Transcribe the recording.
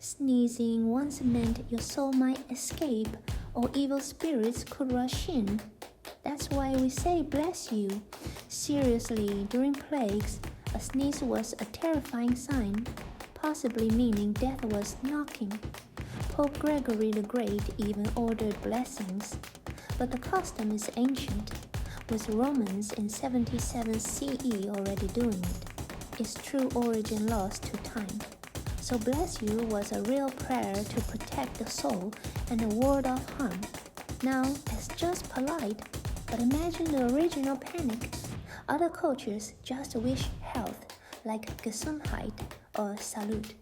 Sneezing once meant your soul might escape or evil spirits could rush in. That's why we say bless you. Seriously, during plagues, a sneeze was a terrifying sign, possibly meaning death was knocking. Pope Gregory the Great even ordered blessings, but the custom is ancient, with Romans in 77 CE already doing it. Its true origin lost to time. So bless you was a real prayer to protect the soul and ward off harm. Now, it's just polite, but imagine the original panic. Other cultures just wish health, like Gesundheit or Salut.